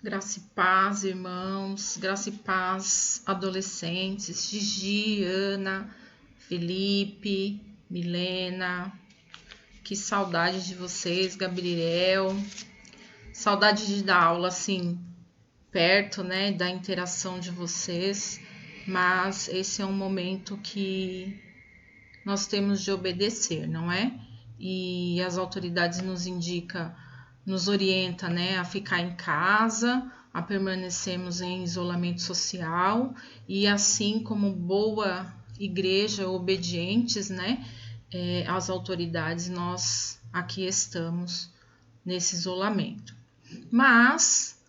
Graça e paz, irmãos, graça e paz, adolescentes, Gigi, Ana, Felipe, Milena, que saudade de vocês, Gabriel, saudade de dar aula assim, perto, né, da interação de vocês, mas esse é um momento que nós temos de obedecer, não é? E as autoridades nos orienta, né, a ficar em casa, a permanecermos em isolamento social e assim como boa igreja obedientes, né, às autoridades, nós aqui estamos nesse isolamento. Mas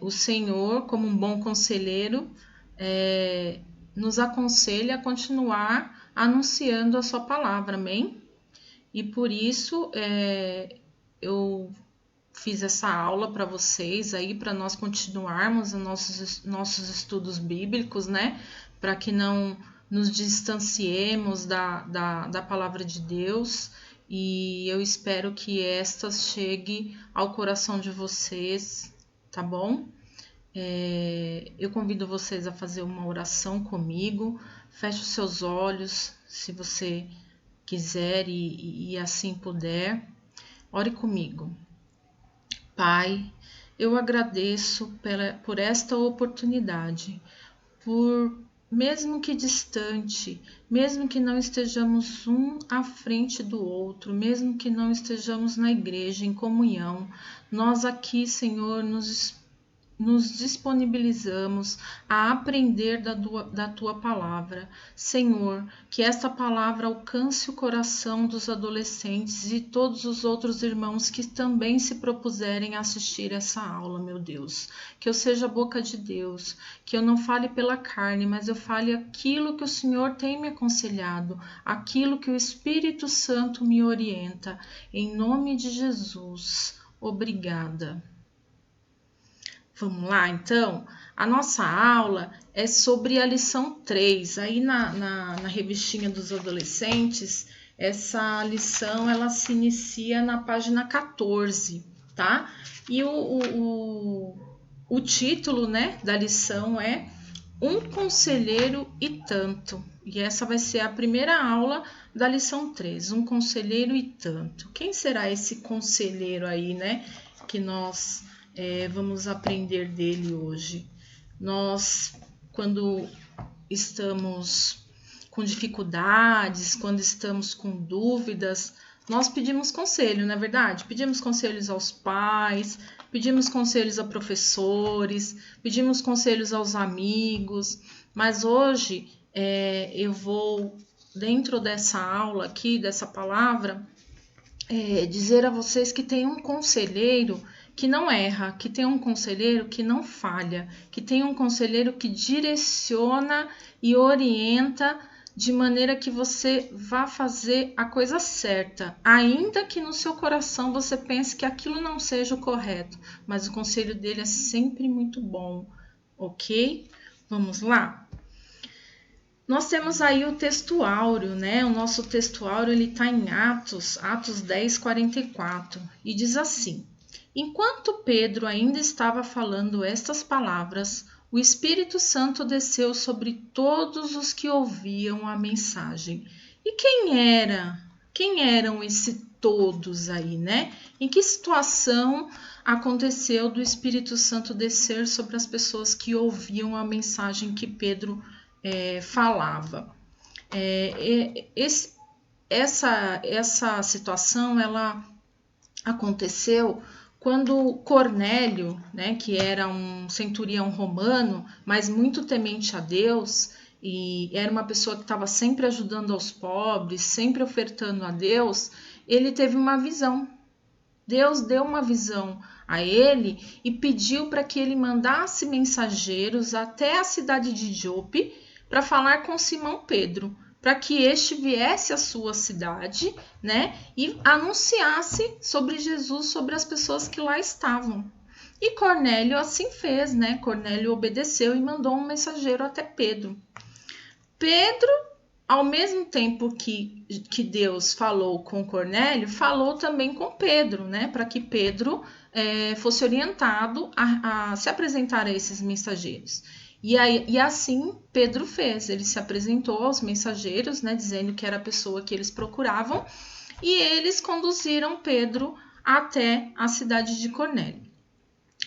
o Senhor, como um bom conselheiro, nos aconselha a continuar anunciando a sua palavra, amém? E por isso eu fiz essa aula para vocês aí, para nós continuarmos os nossos estudos bíblicos, né? Para que não nos distanciemos da palavra de Deus. E eu espero que esta chegue ao coração de vocês, tá bom? Eu convido vocês a fazer uma oração comigo. Feche os seus olhos, se você quiser e assim puder. Ore comigo. Pai, eu agradeço por esta oportunidade, mesmo que distante, mesmo que não estejamos um à frente do outro, mesmo que não estejamos na igreja em comunhão, nós aqui, Senhor, nos disponibilizamos a aprender da Tua palavra. Senhor, que esta palavra alcance o coração dos adolescentes e todos os outros irmãos que também se propuserem a assistir essa aula, meu Deus. Que eu seja a boca de Deus, que eu não fale pela carne, mas eu fale aquilo que o Senhor tem me aconselhado, aquilo que o Espírito Santo me orienta. Em nome de Jesus, obrigada. Vamos lá, então? A nossa aula é sobre a lição 3. Aí na revistinha dos adolescentes, essa lição ela se inicia na página 14, tá? E o título, né, da lição é Um Conselheiro e Tanto. E essa vai ser a primeira aula da lição 3, Um Conselheiro e Tanto. Quem será esse conselheiro aí, né, que nós vamos aprender dele hoje? Nós, quando estamos com dificuldades, quando estamos com dúvidas, nós pedimos conselho, não é verdade? Pedimos conselhos aos pais, pedimos conselhos a professores, pedimos conselhos aos amigos, mas hoje eu vou, dentro dessa aula aqui, dessa palavra, dizer a vocês que tem um conselheiro que não erra, que tem um conselheiro que não falha, que tem um conselheiro que direciona e orienta de maneira que você vá fazer a coisa certa, ainda que no seu coração você pense que aquilo não seja o correto, mas o conselho dele é sempre muito bom, ok? Vamos lá? Nós temos aí o texto áureo, né? O nosso texto áureo ele está em Atos 10, 44, e diz assim: Enquanto Pedro ainda estava falando estas palavras, o Espírito Santo desceu sobre todos os que ouviam a mensagem. E quem eram esses todos aí, né? Em que situação aconteceu do Espírito Santo descer sobre as pessoas que ouviam a mensagem que Pedro falava? Essa situação ela aconteceu quando Cornélio, né, que era um centurião romano, mas muito temente a Deus, e era uma pessoa que estava sempre ajudando aos pobres, sempre ofertando a Deus, ele teve uma visão. Deus deu uma visão a ele e pediu para que ele mandasse mensageiros até a cidade de Jope para falar com Simão Pedro, para que este viesse à sua cidade, né, e anunciasse sobre Jesus, sobre as pessoas que lá estavam. E Cornélio assim fez, né? Cornélio obedeceu e mandou um mensageiro até Pedro. Pedro ao mesmo tempo que Deus falou com Cornélio, falou também com Pedro, né? Para que Pedro fosse orientado a se apresentar a esses mensageiros. E assim Pedro fez, ele se apresentou aos mensageiros, né? Dizendo que era a pessoa que eles procuravam, e eles conduziram Pedro até a cidade de Cornélio.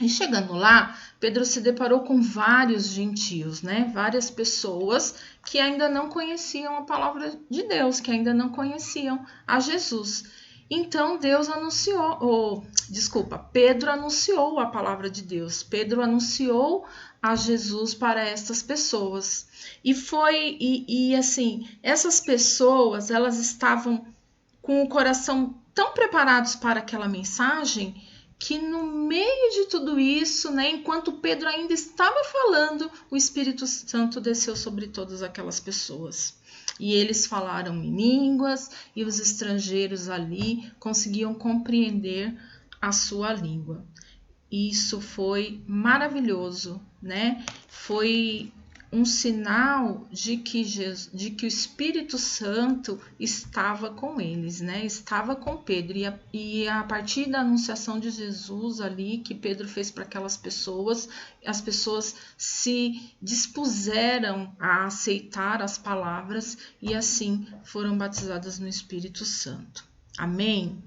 E chegando lá, Pedro se deparou com vários gentios, né? Várias pessoas que ainda não conheciam a palavra de Deus, que ainda não conheciam a Jesus. Então Pedro anunciou a palavra de Deus. Pedro anunciou a Jesus para estas pessoas. E assim, essas pessoas, elas estavam com o coração tão preparados para aquela mensagem, que no meio de tudo isso, né, enquanto Pedro ainda estava falando, o Espírito Santo desceu sobre todas aquelas pessoas. E eles falaram em línguas, e os estrangeiros ali conseguiam compreender a sua língua. Isso foi maravilhoso, né? Foi um sinal de que o Espírito Santo estava com eles, né? Estava com Pedro. E a partir da anunciação de Jesus ali, que Pedro fez para aquelas pessoas, as pessoas se dispuseram a aceitar as palavras e assim foram batizadas no Espírito Santo. Amém?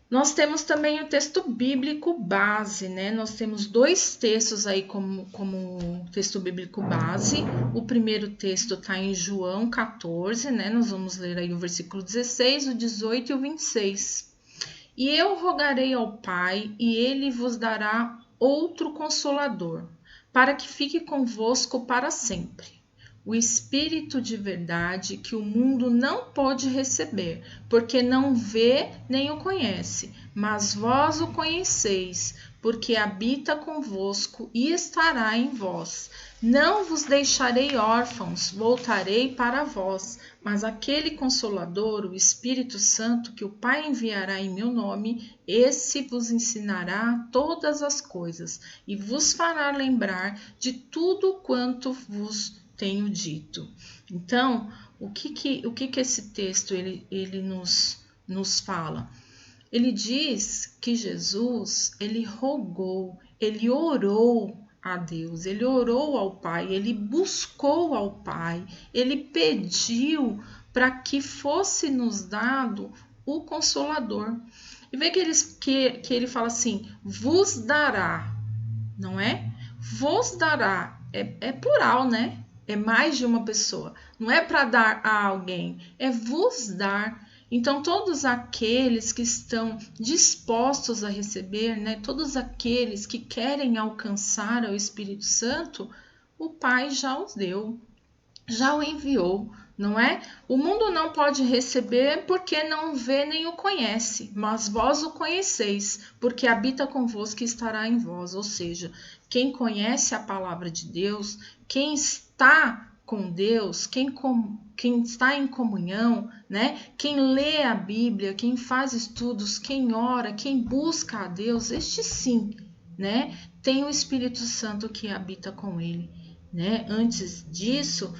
Nós temos também o texto bíblico base, né? Nós temos 2 textos aí como texto bíblico base. O primeiro texto está em João 14, né? Nós vamos ler aí o versículo 16, o 18 e o 26. E eu rogarei ao Pai, e ele vos dará outro Consolador, para que fique convosco para sempre. O Espírito de verdade que o mundo não pode receber, porque não vê nem o conhece, mas vós o conheceis, porque habita convosco e estará em vós. Não vos deixarei órfãos, voltarei para vós, mas aquele Consolador, o Espírito Santo, que o Pai enviará em meu nome, esse vos ensinará todas as coisas e vos fará lembrar de tudo quanto vos tenho dito. Então, o que esse texto ele nos fala? Ele diz que Jesus, ele rogou, ele orou a Deus, ele orou ao Pai, ele buscou ao Pai, ele pediu para que fosse nos dado o Consolador. E vê que ele fala assim, vos dará, não é? Vos dará, é plural, né? É mais de uma pessoa. Não é para dar a alguém, é vos dar. Então, todos aqueles que estão dispostos a receber, né? Todos aqueles que querem alcançar o Espírito Santo, o Pai já os deu, já o enviou, não é? O mundo não pode receber porque não vê nem o conhece, mas vós o conheceis, porque habita convosco e estará em vós. Ou seja, quem conhece a palavra de Deus, quem está com Deus, quem está em comunhão, né? Quem lê a Bíblia, quem faz estudos, quem ora, quem busca a Deus, este sim, né? Tem o Espírito Santo que habita com ele. Né? Antes disso,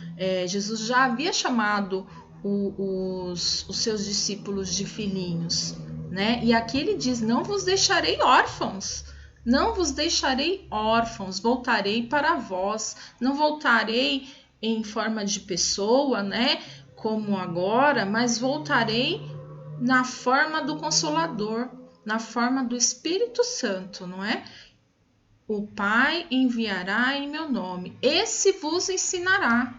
Jesus já havia chamado os seus discípulos de filhinhos, né? E aqui ele diz, não vos deixarei órfãos, não vos deixarei órfãos, voltarei para vós, não voltarei em forma de pessoa, né? Como agora, mas voltarei na forma do Consolador, na forma do Espírito Santo, não é? O Pai enviará em meu nome, esse vos ensinará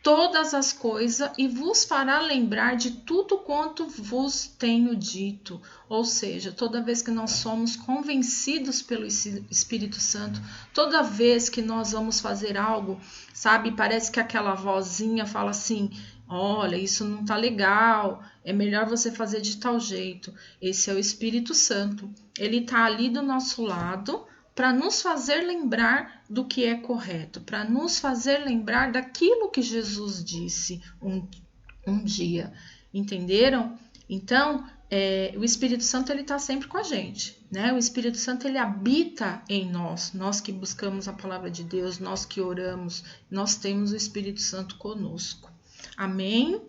todas as coisas e vos fará lembrar de tudo quanto vos tenho dito. Ou seja, toda vez que nós somos convencidos pelo Espírito Santo, toda vez que nós vamos fazer algo, sabe, parece que aquela vozinha fala assim, olha, isso não tá legal, é melhor você fazer de tal jeito. Esse é o Espírito Santo, ele tá ali do nosso lado, para nos fazer lembrar do que é correto, para nos fazer lembrar daquilo que Jesus disse um dia. Entenderam? Então, o Espírito Santo ele está sempre com a gente, né? O Espírito Santo ele habita em nós, nós que buscamos a palavra de Deus, nós que oramos, nós temos o Espírito Santo conosco. Amém?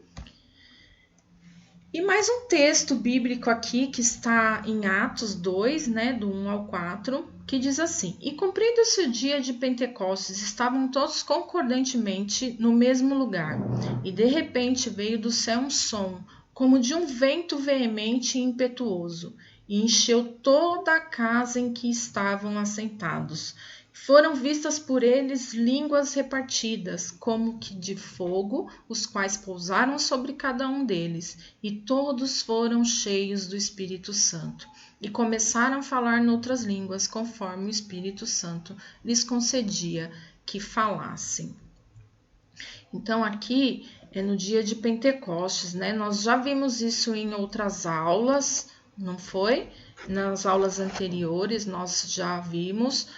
E mais um texto bíblico aqui que está em Atos 2, né, do 1 ao 4, que diz assim: E cumprindo-se o dia de Pentecostes, estavam todos concordantemente no mesmo lugar, e de repente veio do céu um som, como de um vento veemente e impetuoso, e encheu toda a casa em que estavam assentados. Foram vistas por eles línguas repartidas, como que de fogo, os quais pousaram sobre cada um deles, e todos foram cheios do Espírito Santo, e começaram a falar noutras línguas, conforme o Espírito Santo lhes concedia que falassem. Então, aqui é no dia de Pentecostes, né? Nós já vimos isso em outras aulas, não foi? Nas aulas anteriores, nós já vimos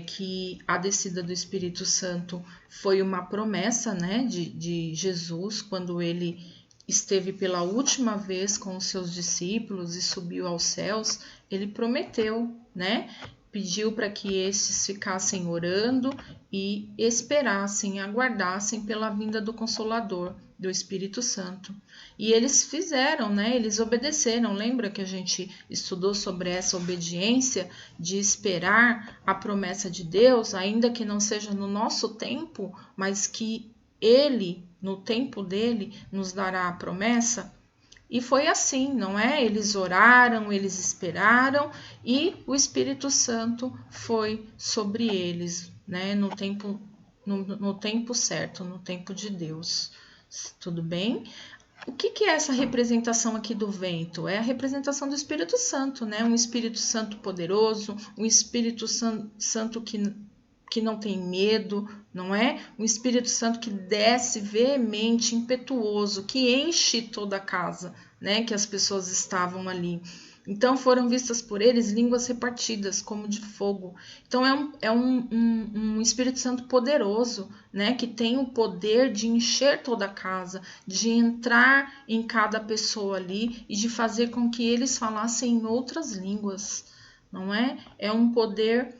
que a descida do Espírito Santo foi uma promessa, né, de Jesus, quando ele esteve pela última vez com os seus discípulos e subiu aos céus, ele prometeu, né? Pediu para que esses ficassem orando e esperassem, aguardassem pela vinda do Consolador, do Espírito Santo. E eles fizeram, né? Eles obedeceram. Lembra que a gente estudou sobre essa obediência de esperar a promessa de Deus, ainda que não seja no nosso tempo, mas que Ele, no tempo dele, nos dará a promessa? E foi assim, não é? Eles oraram, eles esperaram e o Espírito Santo foi sobre eles, né? No tempo certo, no tempo de Deus. Tudo bem? O que é essa representação aqui do vento? É a representação do Espírito Santo, né? Um Espírito Santo poderoso, um Espírito Santo que não tem medo, não é? Um Espírito Santo que desce veemente, impetuoso, que enche toda a casa, né? Que as pessoas estavam ali. Então foram vistas por eles línguas repartidas, como de fogo. Então é um Espírito Santo poderoso, né? Que tem o poder de encher toda a casa, de entrar em cada pessoa ali e de fazer com que eles falassem em outras línguas, não é? É um poder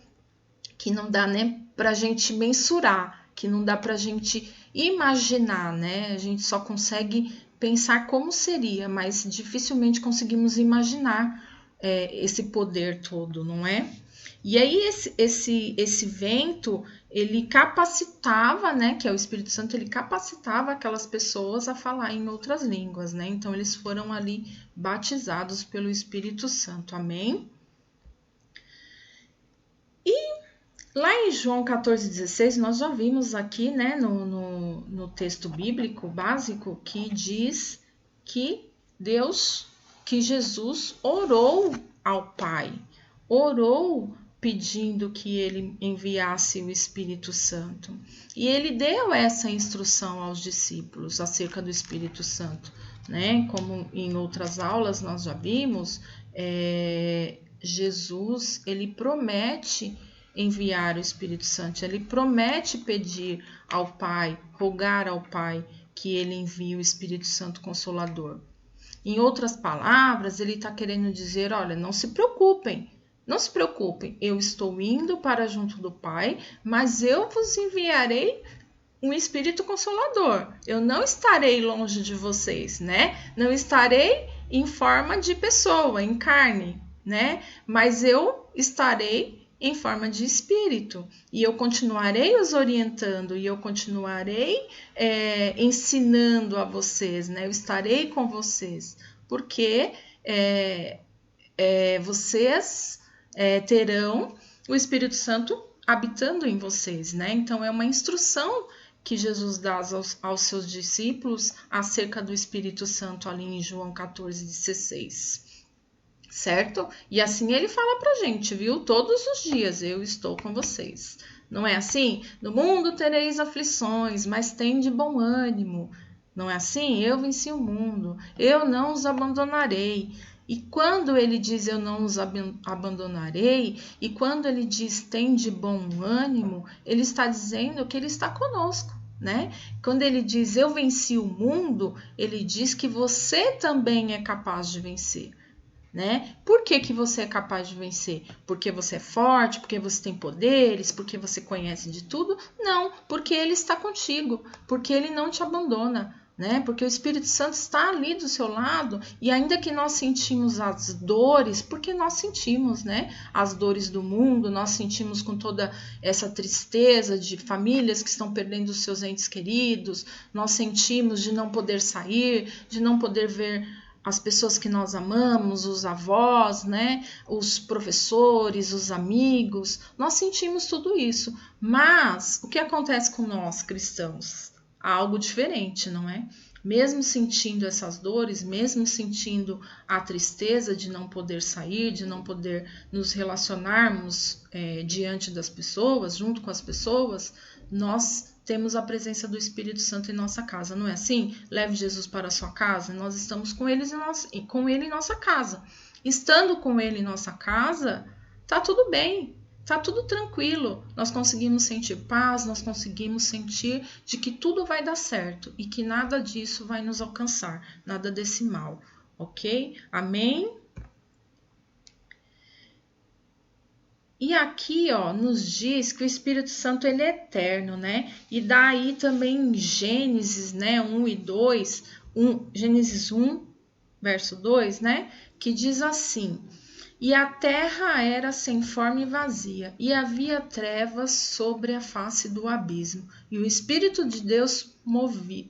que não dá nem para a gente mensurar, que não dá para a gente imaginar, né? A gente só consegue pensar como seria, mas dificilmente conseguimos imaginar esse poder todo, não é? E aí esse vento, ele capacitava, né? Que é o Espírito Santo, ele capacitava aquelas pessoas a falar em outras línguas, né? Então eles foram ali batizados pelo Espírito Santo, amém? Lá em João 14,16, nós já vimos aqui, né, no texto bíblico básico, que diz que Jesus orou ao Pai, orou pedindo que ele enviasse o Espírito Santo. E ele deu essa instrução aos discípulos acerca do Espírito Santo, né? Como em outras aulas nós já vimos, Jesus, ele promete enviar o Espírito Santo, ele promete pedir ao Pai, rogar ao Pai que ele envie o Espírito Santo Consolador. Em outras palavras, ele está querendo dizer, olha, não se preocupem, eu estou indo para junto do Pai, mas eu vos enviarei um Espírito Consolador, eu não estarei longe de vocês, né? Não estarei em forma de pessoa, em carne, né? Mas eu estarei em forma de espírito, e eu continuarei os orientando, e eu continuarei ensinando a vocês, né? Eu estarei com vocês, porque vocês terão o Espírito Santo habitando em vocês, né? Então é uma instrução que Jesus dá aos seus discípulos acerca do Espírito Santo ali em João 14,16. Certo? E assim ele fala pra gente, viu? Todos os dias eu estou com vocês. Não é assim? No mundo tereis aflições, mas tende bom ânimo. Não é assim? Eu venci o mundo, eu não os abandonarei. E quando ele diz eu não os abandonarei, e quando ele diz tende bom ânimo, ele está dizendo que ele está conosco, né? Quando ele diz eu venci o mundo, ele diz que você também é capaz de vencer, né? Por que você é capaz de vencer? Porque você é forte, porque você tem poderes, porque você conhece de tudo? Não, porque ele está contigo, porque ele não te abandona, né? Porque o Espírito Santo está ali do seu lado, e ainda que nós sentimos as dores, porque nós sentimos, né? As dores do mundo, nós sentimos com toda essa tristeza de famílias que estão perdendo os seus entes queridos, nós sentimos de não poder sair, de não poder ver as pessoas que nós amamos, os avós, né? Os professores, os amigos, nós sentimos tudo isso. Mas o que acontece com nós cristãos? Algo diferente, não é? Mesmo sentindo essas dores, mesmo sentindo a tristeza de não poder sair, de não poder nos relacionarmos diante das pessoas, junto com as pessoas, nós temos a presença do Espírito Santo em nossa casa, não é assim? Leve Jesus para a sua casa, nós estamos com ele em nossa casa. Estando com ele em nossa casa, tá tudo bem, tá tudo tranquilo. Nós conseguimos sentir paz, nós conseguimos sentir de que tudo vai dar certo e que nada disso vai nos alcançar, nada desse mal, ok? Amém? E aqui, ó, nos diz que o Espírito Santo ele é eterno, né? E daí também em Gênesis, né, 1 e 2, Gênesis 1, verso 2, né, que diz assim: e a terra era sem forma e vazia, e havia trevas sobre a face do abismo, e o Espírito de Deus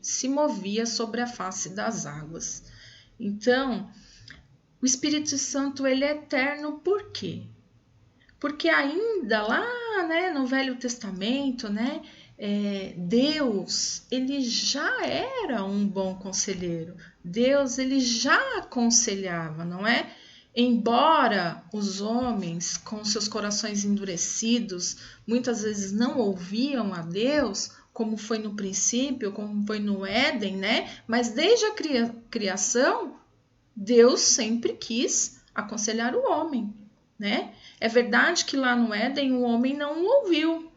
se movia sobre a face das águas. Então, o Espírito Santo ele é eterno por quê? Porque ainda lá, né, no Velho Testamento, né, Deus, ele já era um bom conselheiro. Deus, ele já aconselhava, não é? Embora os homens, com seus corações endurecidos, muitas vezes não ouviam a Deus, como foi no princípio, como foi no Éden, né? Mas desde a criação, Deus sempre quis aconselhar o homem, né? É verdade que lá no Éden o homem não o ouviu.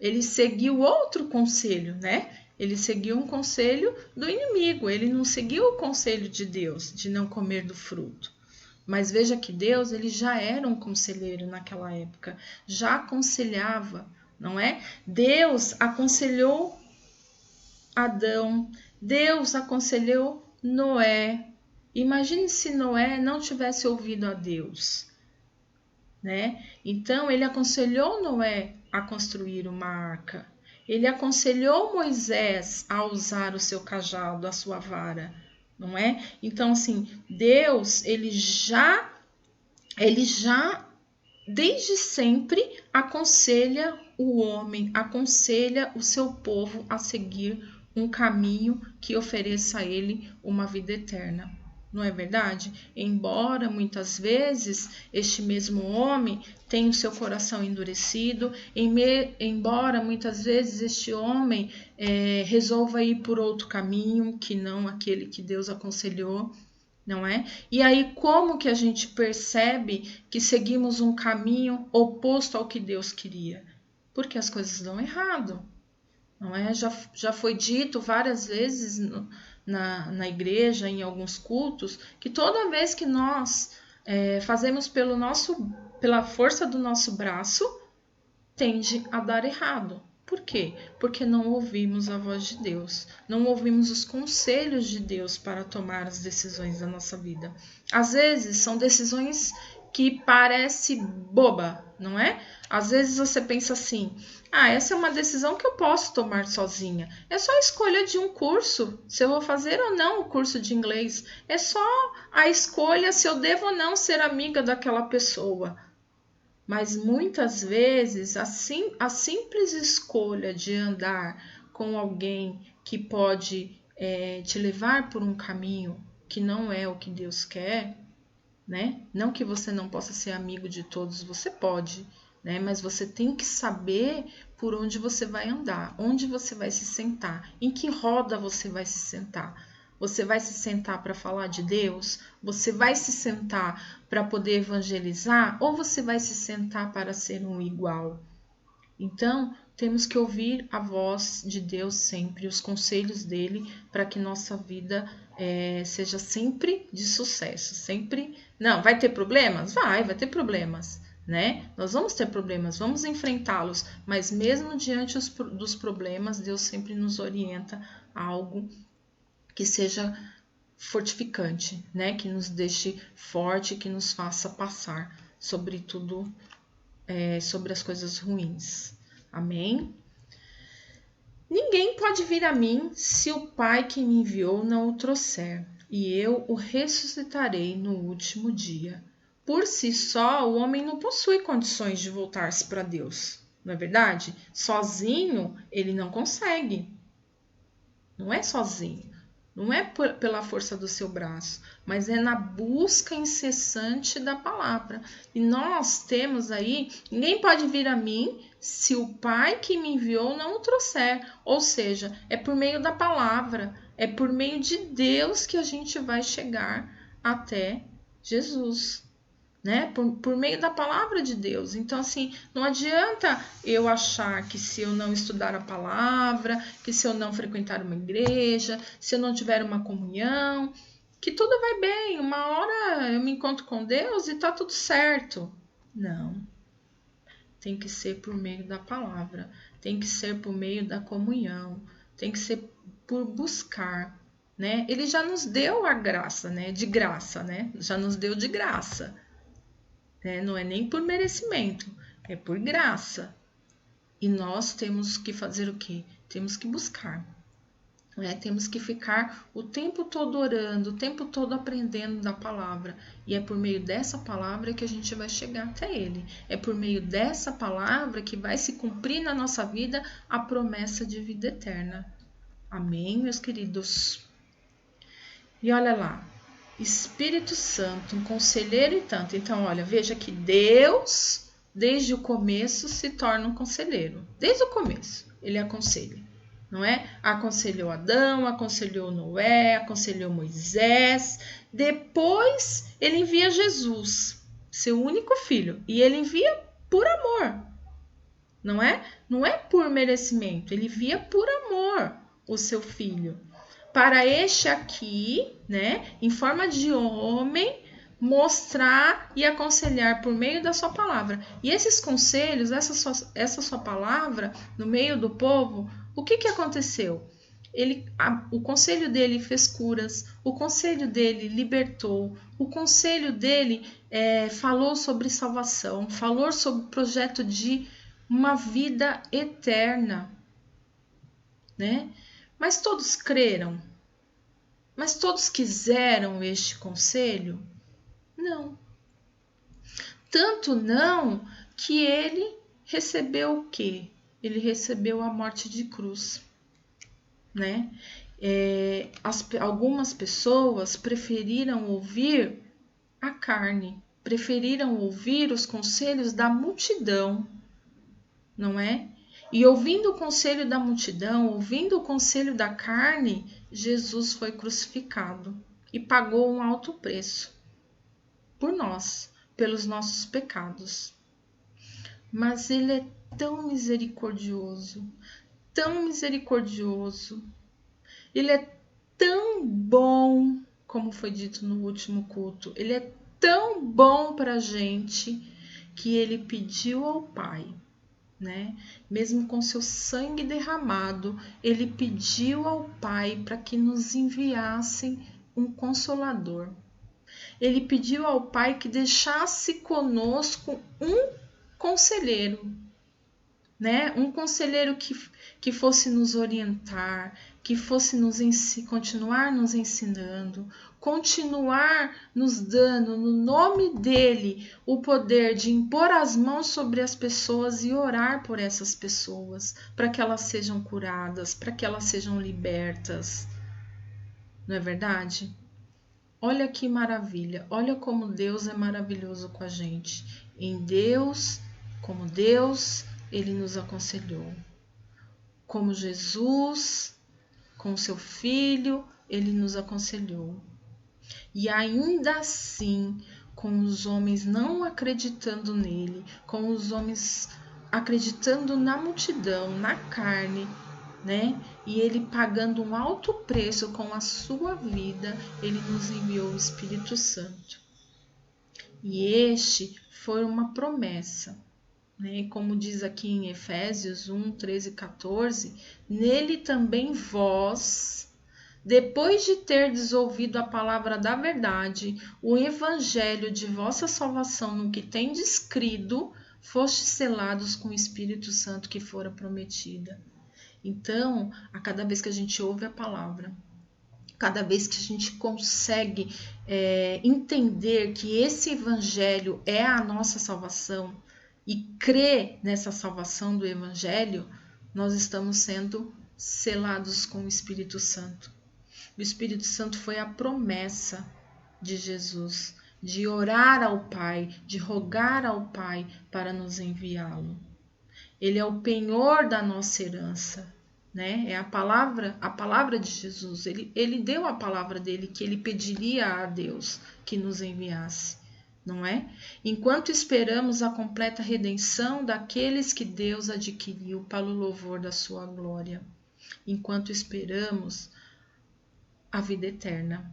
Ele seguiu outro conselho, né? Ele seguiu um conselho do inimigo. Ele não seguiu o conselho de Deus, de não comer do fruto. Mas veja que Deus, ele já era um conselheiro naquela época. Já aconselhava, não é? Deus aconselhou Adão. Deus aconselhou Noé. Imagine se Noé não tivesse ouvido a Deus, né? Então, ele aconselhou Noé a construir uma arca. Ele aconselhou Moisés a usar o seu cajado, a sua vara, não é? Então, assim, Deus, ele já desde sempre aconselha o homem, aconselha o seu povo a seguir um caminho que ofereça a ele uma vida eterna. Não é verdade? Embora muitas vezes este mesmo homem tenha o seu coração endurecido, embora muitas vezes este homem resolva ir por outro caminho que não aquele que Deus aconselhou, não é? E aí como que a gente percebe que seguimos um caminho oposto ao que Deus queria? Porque as coisas dão errado, não é? Já foi dito várias vezes na igreja, em alguns cultos, que toda vez que nós fazemos pela força do nosso braço, tende a dar errado. Por quê? Porque não ouvimos a voz de Deus, não ouvimos os conselhos de Deus para tomar as decisões da nossa vida. Às vezes são decisões que parecem boba, não é? Às vezes você pensa assim, essa é uma decisão que eu posso tomar sozinha. É só a escolha de um curso, se eu vou fazer ou não o curso de inglês. É só a escolha se eu devo ou não ser amiga daquela pessoa. Mas muitas vezes a simples escolha de andar com alguém que pode te levar por um caminho que não é o que Deus quer, né? Não que você não possa ser amigo de todos, você pode, né? Mas você tem que saber por onde você vai andar, onde você vai se sentar, em que roda você vai se sentar. Você vai se sentar para falar de Deus? Você vai se sentar para poder evangelizar? Ou você vai se sentar para ser um igual? Então, temos que ouvir a voz de Deus sempre, os conselhos dele, para que nossa vida seja sempre de sucesso. Sempre. Não, vai ter problemas? Vai ter problemas, né? Nós vamos ter problemas, vamos enfrentá-los, mas mesmo diante dos problemas, Deus sempre nos orienta a algo que seja fortificante, né? Que nos deixe forte, que nos faça passar sobre tudo, sobre as coisas ruins. Amém? Ninguém pode vir a mim se o Pai que me enviou não o trouxer, e eu o ressuscitarei no último dia. Por si só, o homem não possui condições de voltar-se para Deus, não é verdade? Sozinho, ele não consegue. Não é sozinho. Não é pela força do seu braço, mas é na busca incessante da palavra. E nós temos aí, ninguém pode vir a mim se o Pai que me enviou não o trouxer. Ou seja, é por meio da palavra, é por meio de Deus que a gente vai chegar até Jesus. Né? Por meio da palavra de Deus. Então, assim, não adianta eu achar que se eu não estudar a palavra, que se eu não frequentar uma igreja, se eu não tiver uma comunhão, que tudo vai bem. Uma hora eu me encontro com Deus e tá tudo certo. Não. Tem que ser por meio da palavra. Tem que ser por meio da comunhão. Tem que ser por buscar. Né? Ele já nos deu a graça, né? De graça, né? Já nos deu de graça. Não é nem por merecimento, é por graça. E nós temos que fazer o quê? Temos que buscar. Temos que ficar o tempo todo orando, o tempo todo aprendendo da palavra. E é por meio dessa palavra que a gente vai chegar até Ele. É por meio dessa palavra que vai se cumprir na nossa vida a promessa de vida eterna. Amém, meus queridos? E olha lá. Espírito Santo, um conselheiro e tanto. Então, olha, veja que Deus, desde o começo, se torna um conselheiro. Desde o começo, ele aconselha, não é? Aconselhou Adão, aconselhou Noé, aconselhou Moisés. Depois, ele envia Jesus, seu único filho. E ele envia por amor, não é? Não é por merecimento, ele envia por amor o seu filho. Para este aqui, né, em forma de homem, mostrar e aconselhar por meio da sua palavra. E esses conselhos, essa sua palavra, no meio do povo, o que aconteceu? O conselho dele fez curas, o conselho dele libertou, o conselho dele falou sobre salvação, falou sobre o projeto de uma vida eterna, né? Mas todos creram? Mas todos quiseram este conselho? Não. Tanto não que ele recebeu o quê? Ele recebeu a morte de cruz, né? Algumas pessoas preferiram ouvir a carne, preferiram ouvir os conselhos da multidão, não é? E ouvindo o conselho da multidão, ouvindo o conselho da carne, Jesus foi crucificado e pagou um alto preço por nós, pelos nossos pecados. Mas ele é tão misericordioso, ele é tão bom, como foi dito no último culto, ele é tão bom para a gente que ele pediu ao Pai, né? Mesmo com seu sangue derramado, ele pediu ao Pai para que nos enviasse um consolador. Ele pediu ao Pai que deixasse conosco um conselheiro, né? Um conselheiro que fosse nos orientar, que fosse continuar nos ensinando, continuar nos dando, no nome dele, o poder de impor as mãos sobre as pessoas e orar por essas pessoas, para que elas sejam curadas, para que elas sejam libertas. Não é verdade? Olha que maravilha, olha como Deus é maravilhoso com a gente. Em Deus, como Deus, ele nos aconselhou. Como Jesus, com seu Filho, ele nos aconselhou. E ainda assim, com os homens não acreditando nele, com os homens acreditando na multidão, na carne, né? E ele pagando um alto preço com a sua vida, ele nos enviou o Espírito Santo. E este foi uma promessa, né? Como diz aqui em Efésios 1, 13 e 14, nele também vós, depois de terdes ouvido a palavra da verdade, o evangelho de vossa salvação, no que tendes crido, fostes selados com o Espírito Santo que fora prometida. Então, a cada vez que a gente ouve a palavra, cada vez que a gente consegue entender que esse evangelho é a nossa salvação e crer nessa salvação do evangelho, nós estamos sendo selados com o Espírito Santo. O Espírito Santo foi a promessa de Jesus, de orar ao Pai, de rogar ao Pai para nos enviá-lo. Ele é o penhor da nossa herança, né? É a palavra de Jesus. Ele deu a palavra dele, que ele pediria a Deus que nos enviasse, não é? Enquanto esperamos a completa redenção daqueles que Deus adquiriu para o louvor da sua glória. Enquanto esperamos a vida eterna,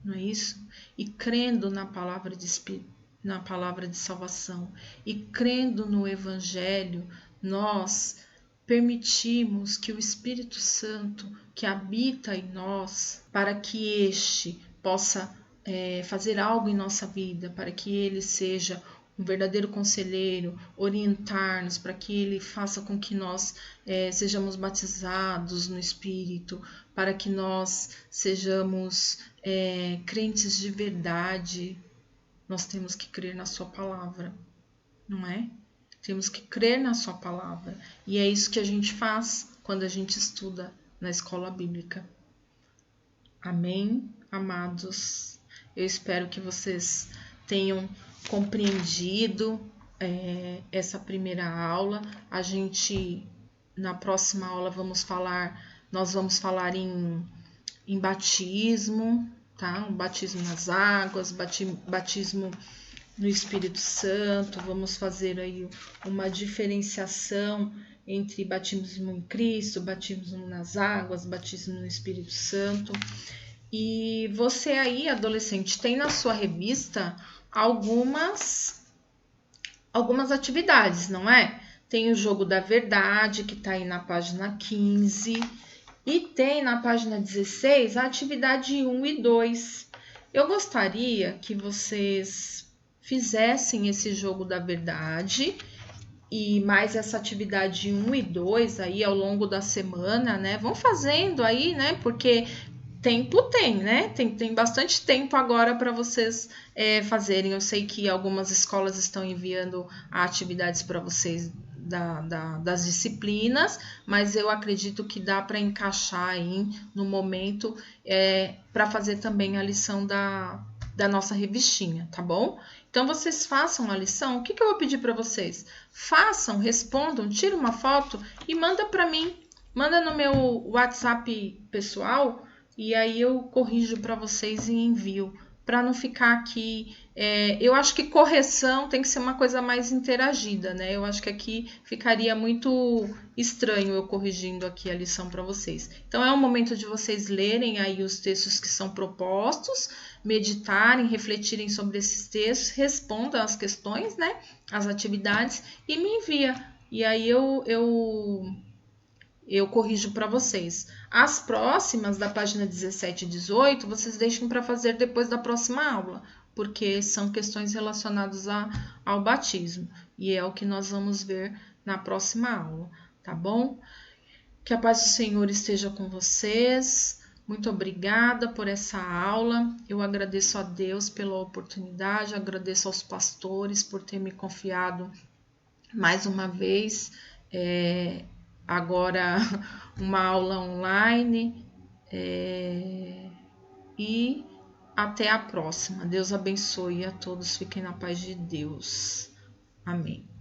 não é isso? E crendo na palavra de salvação e crendo no Evangelho, nós permitimos que o Espírito Santo que habita em nós, para que este possa fazer algo em nossa vida, para que ele seja um verdadeiro conselheiro, orientar-nos, para que ele faça com que nós sejamos batizados no Espírito, para que nós sejamos crentes de verdade. Nós temos que crer na sua palavra, não é? Temos que crer na sua palavra. E é isso que a gente faz quando a gente estuda na escola bíblica. Amém, amados? Eu espero que vocês tenham compreendido essa primeira aula. A gente, na próxima aula, nós vamos falar em batismo, tá? Um batismo nas águas, batismo no Espírito Santo. Vamos fazer aí uma diferenciação entre batismo em Cristo, batismo nas águas, batismo no Espírito Santo. E você aí, adolescente, tem na sua revista algumas atividades, não é? Tem o jogo da verdade, que está aí na página 15, e tem na página 16 a atividade 1 e 2. Eu gostaria que vocês fizessem esse jogo da verdade e mais essa atividade 1 e 2 aí ao longo da semana, né? Vão fazendo aí, né? Porque tempo tem, né? Tem bastante tempo agora para vocês fazerem. Eu sei que algumas escolas estão enviando atividades para vocês das disciplinas, mas eu acredito que dá para encaixar aí no momento para fazer também a lição da nossa revistinha, tá bom? Então, vocês façam a lição. O que eu vou pedir para vocês? Façam, respondam, tira uma foto e manda para mim. Manda no meu WhatsApp pessoal e aí eu corrijo para vocês e envio. Para não ficar aqui... eu acho que correção tem que ser uma coisa mais interagida, né? Eu acho que aqui ficaria muito estranho eu corrigindo aqui a lição para vocês. Então, é o momento de vocês lerem aí os textos que são propostos, meditarem, refletirem sobre esses textos, respondam as questões, né? As atividades e me envia. E aí eu corrijo para vocês. As próximas, da página 17 e 18, vocês deixem para fazer depois da próxima aula, porque são questões relacionadas ao batismo. E é o que nós vamos ver na próxima aula, tá bom? Que a paz do Senhor esteja com vocês. Muito obrigada por essa aula. Eu agradeço a Deus pela oportunidade, agradeço aos pastores por ter me confiado mais uma vez agora uma aula online e até a próxima. Deus abençoe a todos, fiquem na paz de Deus. Amém.